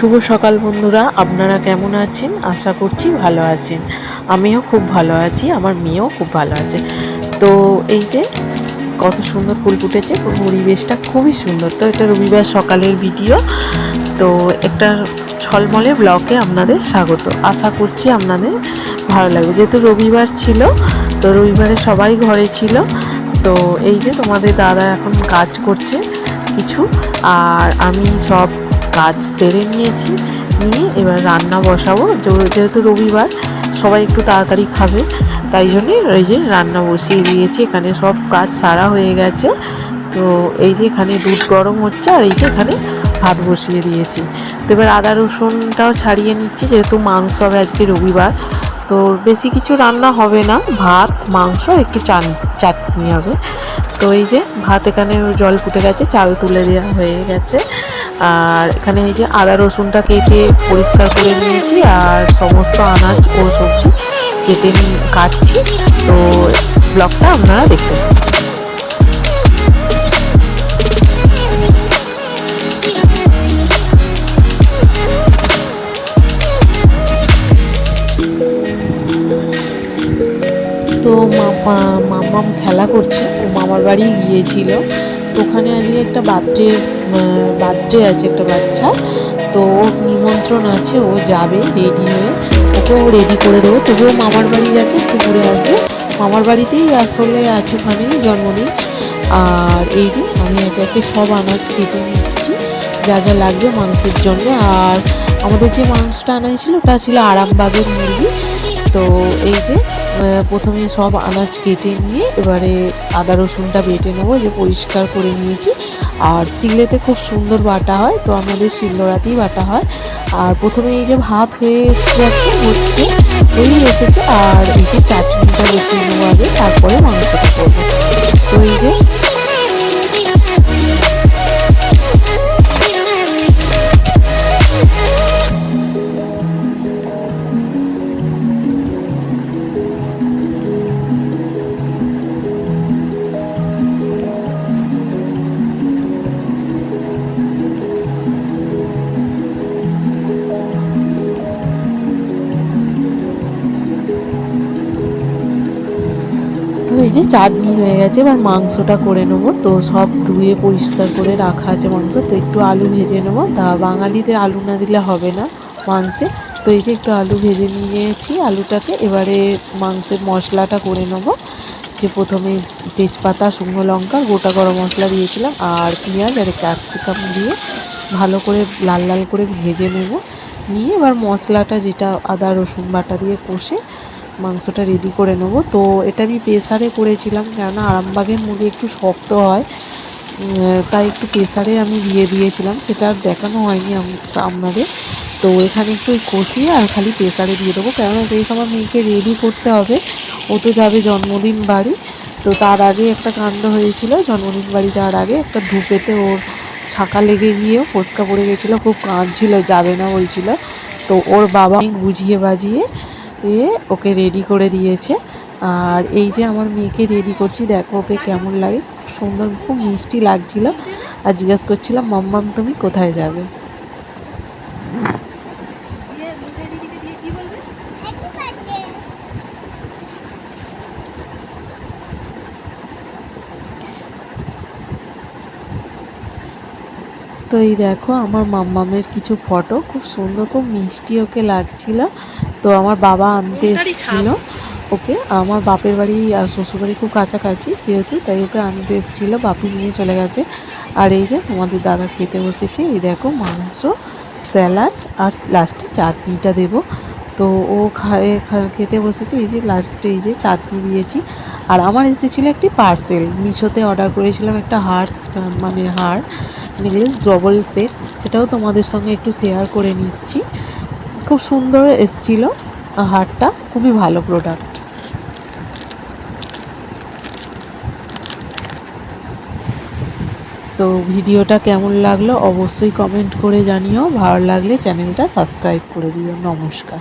শুভ সকাল বন্ধুরা, আপনারা কেমন আছেন? আশা করছি ভালো আছেন। আমিও খুব ভালো আছি, আমার মেয়েও খুব ভালো আছে। তো এই যে কত সুন্দর ফুল ফুটেছে, পরিবেশটা খুবই সুন্দর। তো এটা রবিবার সকালের ভিডিও। তো একটা ঝলমলে ব্লগে আপনাদের স্বাগত। আশা করছি আপনাদের ভালো লাগবে। যেহেতু রবিবার ছিল, তো রবিবারে সবাই ঘরে ছিল। তো এই যে তোমাদের দাদা এখন কাজ করছে কিছু, আর আমি সব কাজ সেরে নিয়েছি। নিয়ে এবার রান্না বসাবো। যেহেতু রবিবার সবাই একটু তাড়াতাড়ি খাবে, তাই জন্যে এই যে রান্না বসিয়ে দিয়েছি। এখানে সব কাজ সারা হয়ে গেছে। তো এই যে এখানে দুধ গরম হচ্ছে, আর এই যে এখানে ভাত বসিয়ে দিয়েছি। তো এবার আদা রসুনটাও ছাড়িয়ে নিচ্ছি, যেহেতু মাংস হবে আজকে রবিবার। তো বেশি কিছু রান্না হবে না, ভাত মাংস একটু চাটনি হবে। তো এই যে ভাত এখানে জল ফুটে গেছে, চাল তুলে দেওয়া হয়ে গেছে। আর এখানে এই যে আদা রসুনটা কেটে পরিষ্কার করে নিয়েছি, আর সমস্ত আনাজ ও সবজি কেটে কাটছি। তো ব্লগটা আপনারা দেখতে পাবেন। তো মাম্মাম খেলা করছে, ও মামার বাড়ি গিয়েছিল। তো ওখানে আজকে একটা বার্থডে আছে একটা বাচ্চা। তো ওর নিমন্ত্রণ আছে, ও যাবে রেডি হয়ে। ওকেও রেডি করে দেবো, তবুও মামার বাড়ি যাচ্ছে, একটু ঘুরে আসবে। মামার বাড়িতেই আসলে আছে, ওখানেই জন্মদিন। আর এই যে আমি একে একে সব আনাজ কেটে নিচ্ছি, যা যা লাগবে মাংসের জন্য। আর আমাদের যে মাংসটা আনা হয়েছিল ওটা ছিল আরামবাগের মুরগি। তো এই যে প্রথমে সব আনাজ কেটে নিয়ে এবারে আদা রসুনটা বেটে নেবো, যে পরিষ্কার করে নিয়েছি। আর শিলেতে খুব সুন্দর বাটা হয়, তো আমাদের শিলনোড়াতেই বাটা হয়। আর প্রথমে এই যে ভাত হয়ে হচ্ছে হয়েই এসেছে, আর এই যে চাটনিটা বসিয়ে নেবো আগে, তারপরে মাংসটা করবো। তো এই যে তো এই যে চাটনি হয়ে গেছে, এবার মাংসটা করে নেবো। তো সব ধুয়ে পরিষ্কার করে রাখা আছে মাংস। তো একটু আলু ভেজে নেবো, তা বাঙালিদের আলু না দিলে হবে না মাংসে। তো এই যে একটু আলু ভেজে নিয়েছি আলুটাকে। এবারে মাংসের মশলাটা করে নেবো, যে প্রথমে তেজপাতা, শুকনো লঙ্কা, গোটা গরম মশলা দিয়েছিলাম, আর পেঁয়াজ আর ক্যাপসিকাম দিয়ে ভালো করে লাল লাল করে ভেজে নেব। নিয়ে এবার মশলাটা, যেটা আদা রসুন বাটা দিয়ে কষে মাংসটা রেডি করে নেব। তো এটা আমি প্রেসারে করেছিলাম, কেননা আরামবাগের মুরগি একটু শক্ত হয়, তাই একটু প্রেসারে আমি দিয়ে দিয়েছিলাম। সেটা আর দেখানো হয়নি আপনাদের। তো এখানে একটু কষিয়ে আর খালি প্রেসারে দিয়ে দেবো, কেননা সেই সময় মেয়েকে রেডি করতে হবে, ও তো যাবে জন্মদিন বাড়ি। তো তার আগে একটা কাণ্ড হয়েছিল, জন্মদিন বাড়ি যাওয়ার আগে একটা ধূপেতে ওর ছাঁকা লেগে গিয়েও ফোস্কা পড়ে গেছিলো, খুব কাঁদছিল, যাবে না বলছিল। তো ওর বাবা বুঝিয়ে বাজিয়ে ওকে রেডি করে দিয়েছে। আর এই যে আমার মেয়েকে রেডি করছি, দেখো ওকে কেমন লাগে, খুব সুন্দর, খুব মিষ্টি লাগছিল। আর জিজ্ঞাসা করছিলাম, মাম্মাম তুমি কোথায় যাবে? তো এই দেখো আমার মাম্মামের কিছু ফটো, খুব সুন্দর, খুব মিষ্টি ওকে লাগছিল। তো আমার বাবা আনতে এসেছিল ওকে। আমার বাপের বাড়ি আর শ্বশুরবাড়ি খুব কাছাকাছি যেহেতু, তাই ওকে আনতে এসেছিলো, বাপি নিয়ে চলে গেছে। আর এই যে তোমাদের দাদা খেতে বসেছে, এই দেখো মাংস, স্যালাড, আর লাস্টে চাটনিটা দেবো। তো ও খেতে বসেছে, এই যে লাস্টে এই যে চাটনি দিয়েছি। আর আমার এসেছিলো একটি পার্সেল, মিশোতে অর্ডার করেছিলাম একটা হার নেকলেস ডবল সেট, সেটাও তোমাদের সঙ্গে একটু শেয়ার করে নিচ্ছি। খুব সুন্দর এসেছিলো হারটা, খুবই ভালো প্রোডাক্ট। তো ভিডিওটা কেমন লাগলো অবশ্যই কমেন্ট করে জানিও, ভালো লাগলে চ্যানেলটা সাবস্ক্রাইব করে দিও। নমস্কার।